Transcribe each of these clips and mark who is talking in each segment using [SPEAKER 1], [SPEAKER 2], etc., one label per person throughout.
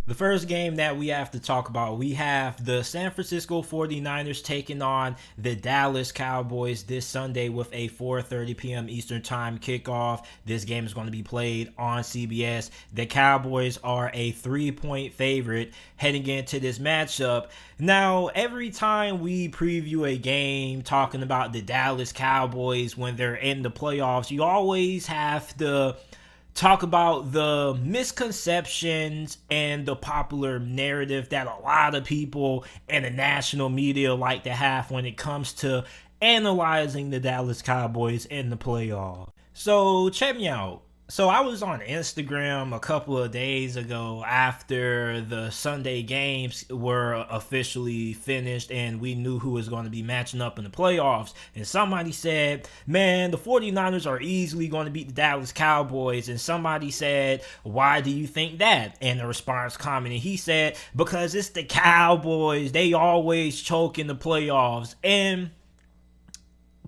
[SPEAKER 1] The first game that we have to talk about, we have the San Francisco 49ers taking on the Dallas Cowboys this Sunday with a 4:30 p.m. Eastern Time kickoff. This game is going to be played on CBS. The Cowboys are a 3-point favorite heading into this matchup. Now, every time we preview a game talking about the Dallas Cowboys when they're in the playoffs, you always have to talk about the misconceptions and the popular narrative that a lot of people in the national media like to have when it comes to analyzing the Dallas Cowboys in the playoffs. So check me out. So I was on Instagram a couple of days ago after the Sunday games were officially finished and we knew who was going to be matching up in the playoffs. And somebody said, man, the 49ers are easily going to beat the Dallas Cowboys. And somebody said, why do you think that? And the response commented, he said, because it's the Cowboys. They always choke in the playoffs. And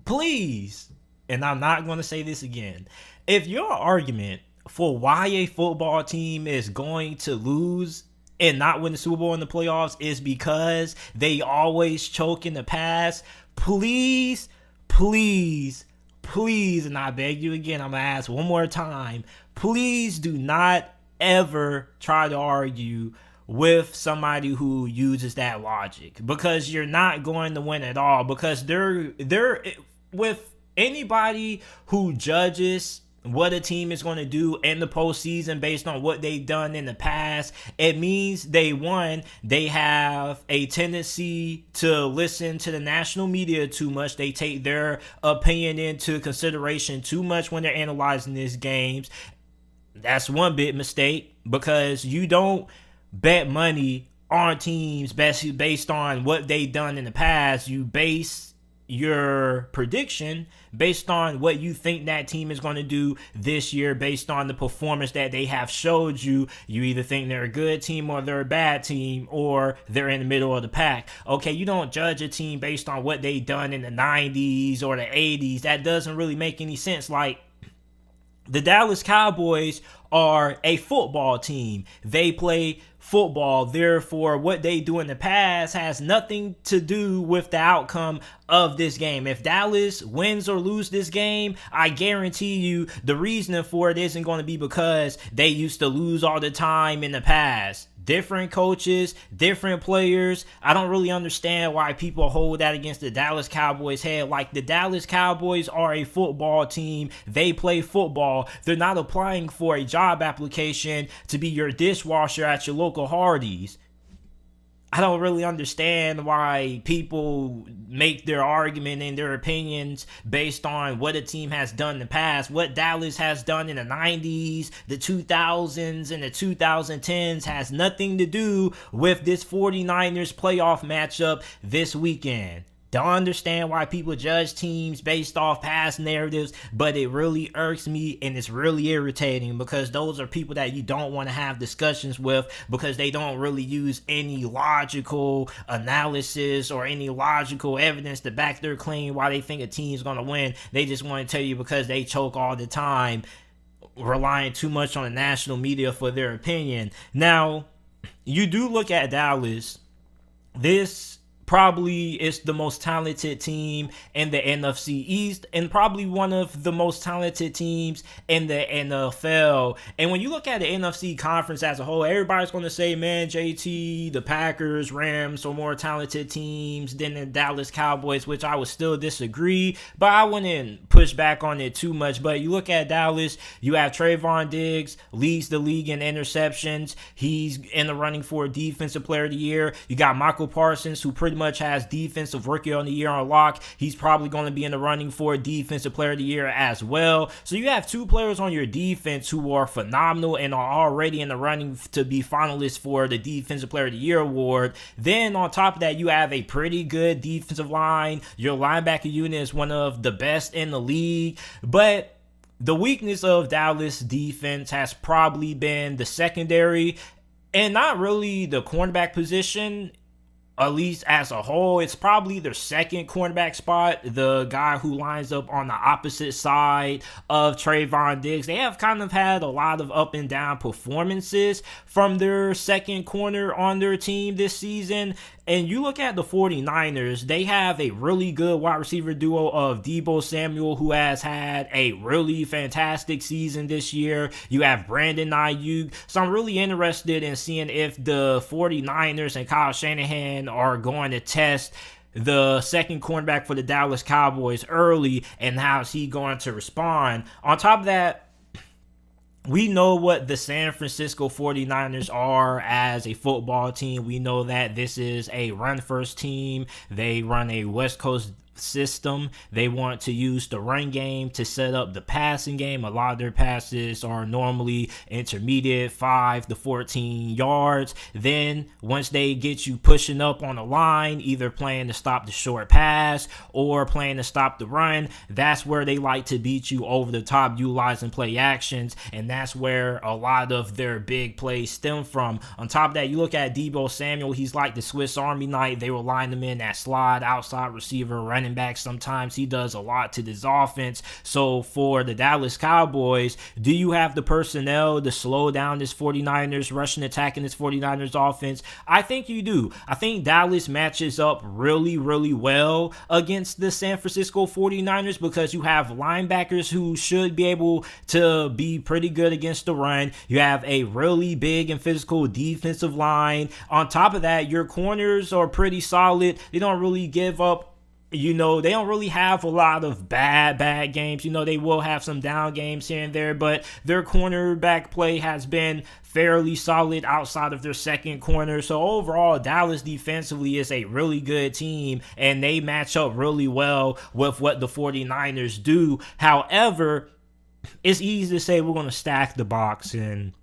[SPEAKER 1] please, and I'm not going to say this again, if your argument for why a football team is going to lose and not win the Super Bowl in the playoffs is because they always choke in the past, please, and I beg you again, I'm going to ask one more time, please do not ever try to argue with somebody who uses that logic, because you're not going to win at all. Because they're with anybody who judges what a team is going to do in the postseason based on what they've done in the past, it means they have a tendency to listen to the national media too much. They take their opinion into consideration too much when they're analyzing these games. That's one big mistake, because you don't bet money on teams based on what they've done in the past. You base your prediction based on what you think that team is going to do this year based on the performance that they have showed you. You either think they're a good team or they're a bad team, or they're in the middle of the pack. Okay, you don't judge a team based on what they've done in the 90s or the 80s. That doesn't really make any sense. Like, the Dallas Cowboys are a football team. They play football. Therefore, what they do in the past has nothing to do with the outcome of this game. If Dallas wins or lose this game, I guarantee you the reason for it isn't going to be because they used to lose all the time in the past. Different coaches, different players. I don't really understand why people hold that against the Dallas Cowboys' head. Like, the Dallas Cowboys are a football team. They play football. They're not applying for a job application to be your dishwasher at your local Hardee's. I don't really understand why people make their argument and their opinions based on what a team has done in the past. What Dallas has done in the 90s, the 2000s, and the 2010s has nothing to do with this 49ers playoff matchup this weekend. Don't understand why people judge teams based off past narratives, but it really irks me and it's really irritating, because those are people that you don't want to have discussions with, because they don't really use any logical analysis or any logical evidence to back their claim why they think a team's going to win. They just want to tell you because they choke all the time, relying too much on the national media for their opinion. Now, you do look at Dallas. This probably is the most talented team in the NFC East and probably one of the most talented teams in the NFL. And when you look at the NFC conference as a whole, everybody's going to say, man, JT, the Packers, Rams are more talented teams than the Dallas Cowboys, which I would still disagree, but I wouldn't push back on it too much. But you look at Dallas, you have Trevon Diggs, leads the league in interceptions. He's in the running for Defensive Player of the Year. You got Micah Parsons, who pretty much has Defensive Rookie of the Year on lock. He's probably going to be in the running for Defensive Player of the Year as well. So you have two players on your defense who are phenomenal and are already in the running to be finalists for the Defensive Player of the Year award. Then on top of that, you have a pretty good defensive line. Your linebacker unit is one of the best in the league. But the weakness of Dallas defense has probably been the secondary and not really the cornerback position. at least as a whole, it's probably their second cornerback spot. The guy who lines up on the opposite side of Trevon Diggs. They have kind of had a lot of up and down performances from their second corner on their team this season. And you look at the 49ers, they have a really good wide receiver duo of Deebo Samuel, who has had a really fantastic season this year. You have Brandon Ayiuk. So I'm really interested in seeing if the 49ers and Kyle Shanahan are going to test the second cornerback for the Dallas Cowboys early, and how's he going to respond. On top of that, we know what the San Francisco 49ers are as a football team. We know that this is a run-first team. They run a West Coast system. They want to use the run game to set up the passing game. A lot of their passes are normally intermediate, 5 to 14 yards. Then once they get you pushing up on the line, either playing to stop the short pass or playing to stop the run, that's where they like to beat you over the top, utilizing play actions, and that's where a lot of their big plays stem from. On top of that, you look at Deebo Samuel, he's like the Swiss Army knife. They will line him in that slot, outside receiver, running back. Sometimes he does a lot to this offense. So for the Dallas Cowboys, do you have the personnel to slow down this 49ers rushing attack in this 49ers offense? I think you do. I think Dallas matches up really, really well against the San Francisco 49ers because you have linebackers who should be able to be pretty good against the run. You have a really big and physical defensive line. On top of that, your corners are pretty solid. They don't really give up. They don't really have a lot of bad games. They will have some down games here and there, but their cornerback play has been fairly solid outside of their second corner. So overall, Dallas defensively is a really good team, and they match up really well with what the 49ers do. However, it's easy to say we're going to stack the box and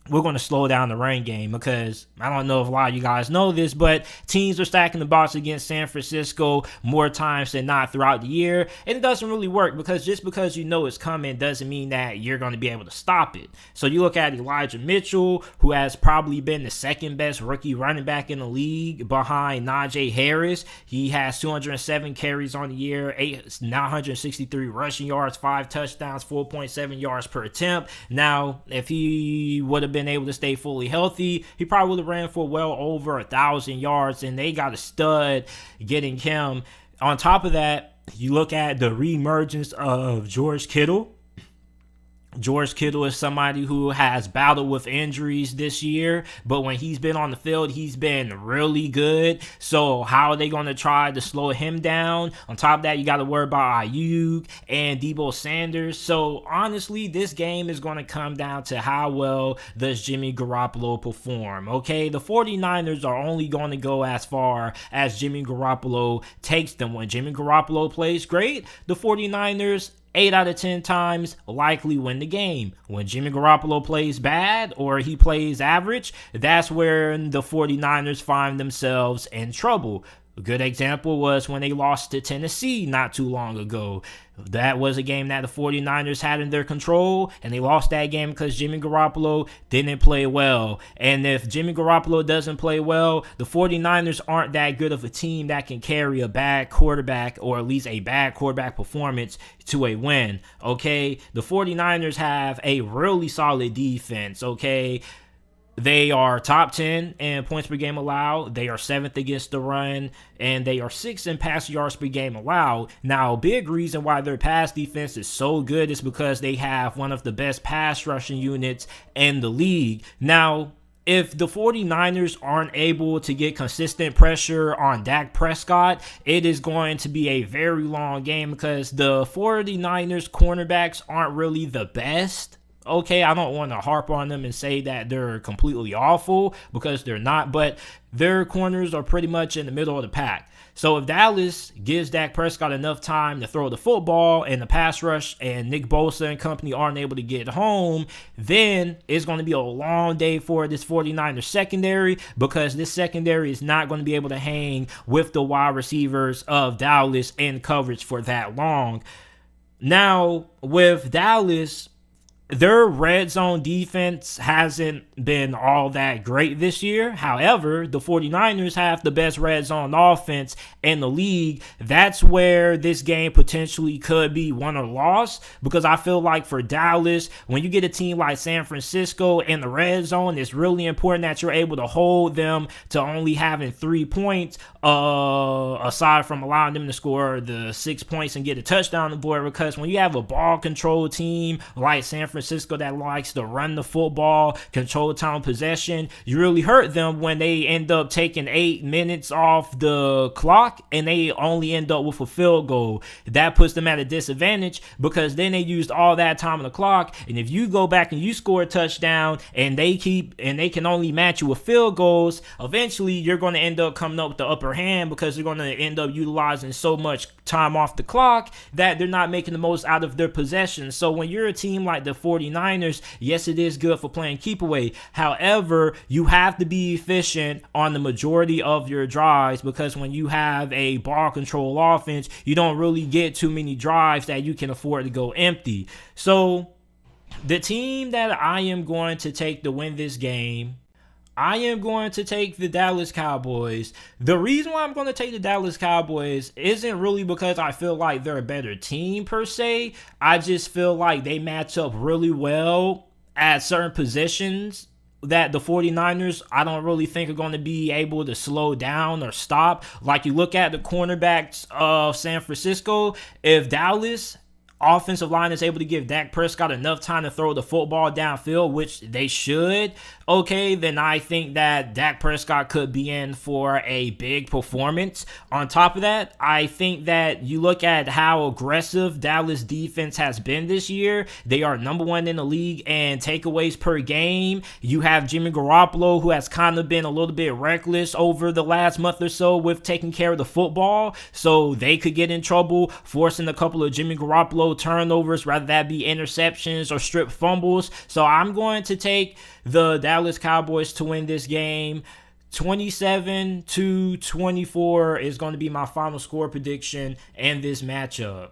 [SPEAKER 1] we're going to slow down the run game, because I don't know if a lot of you guys know this, but teams are stacking the box against San Francisco more times than not throughout the year, and it doesn't really work, because just because you know it's coming doesn't mean that you're going to be able to stop it. So you look at Elijah Mitchell, who has probably been the second best rookie running back in the league behind Najee Harris. He has 207 carries on the year, 963 rushing yards, 5 touchdowns, 4.7 yards per attempt. Now, if he would have been able to stay fully healthy, he probably would have ran for well over 1,000 yards, and they got a stud getting him. On top of that, you look at the reemergence of George Kittle. George Kittle is somebody who has battled with injuries this year, but when he's been on the field, he's been really good. So how are they going to try to slow him down? On top of that, you got to worry about Ayiuk and Deebo Sanders. So honestly, this game is going to come down to how well does Jimmy Garoppolo perform. Okay, the 49ers are only going to go as far as Jimmy Garoppolo takes them. When Jimmy Garoppolo plays great, the 49ers 8 out of 10 times likely win the game. When Jimmy Garoppolo plays bad or he plays average, that's where the 49ers find themselves in trouble. A good example was when they lost to Tennessee not too long ago. That was a game that the 49ers had in their control, and they lost that game because Jimmy Garoppolo didn't play well. And if Jimmy Garoppolo doesn't play well, the 49ers aren't that good of a team that can carry a bad quarterback, or at least a bad quarterback performance, to a win. Okay, the 49ers have a really solid defense. Okay, they are top 10 in points per game allowed. They are 7th against the run, and they are 6th in pass yards per game allowed. Now, a big reason why their pass defense is so good is because they have one of the best pass rushing units in the league. Now, if the 49ers aren't able to get consistent pressure on Dak Prescott, it is going to be a very long game, because the 49ers cornerbacks aren't really the best. Okay, I don't want to harp on them and say that they're completely awful, because they're not, but their corners are pretty much in the middle of the pack. So if Dallas gives Dak Prescott enough time to throw the football and the pass rush, and Nick Bosa and company aren't able to get home, then it's going to be a long day for this 49ers secondary, because this secondary is not going to be able to hang with the wide receivers of Dallas in coverage for that long. Now, with Dallas, their red zone defense hasn't been all that great this year. However, the 49ers have the best red zone offense in the league. That's where this game potentially could be won or lost, because I feel like for Dallas, when you get a team like San Francisco in the red zone, it's really important that you're able to hold them to only having 3 points, aside from allowing them to score the 6 points and get a touchdown on the board. Because when you have a ball control team like San Francisco that likes to run the football, control time possession, you really hurt them when they end up taking 8 minutes off the clock and they only end up with a field goal. That puts them at a disadvantage, because then they used all that time on the clock, and if you go back and you score a touchdown and they can only match you with field goals, eventually you're going to end up coming up with the upper hand, because they're going to end up utilizing so much time off the clock that they're not making the most out of their possession. So when you're a team like the 49ers, yes, it is good for playing keep away. However, you have to be efficient on the majority of your drives, because when you have a ball control offense, you don't really get too many drives that you can afford to go empty. So the team that I am going to take to win this game, I am going to take the Dallas Cowboys. The reason why I'm going to take the Dallas Cowboys isn't really because I feel like they're a better team per se. I just feel like they match up really well at certain positions that the 49ers, I don't really think are going to be able to slow down or stop. Like, you look at the cornerbacks of San Francisco, if Dallas offensive line is able to give Dak Prescott enough time to throw the football downfield, which they should, okay, then I think that Dak Prescott could be in for a big performance. On top of that, I think that you look at how aggressive Dallas defense has been this year. They are number 1 in the league in takeaways per game. You have Jimmy Garoppolo, who has kind of been a little bit reckless over the last month or so with taking care of the football, so they could get in trouble forcing a couple of Jimmy Garoppolo turnovers, rather that be interceptions or strip fumbles. So I'm going to take the Dallas Cowboys to win this game. 27-24 is going to be my final score prediction in this matchup.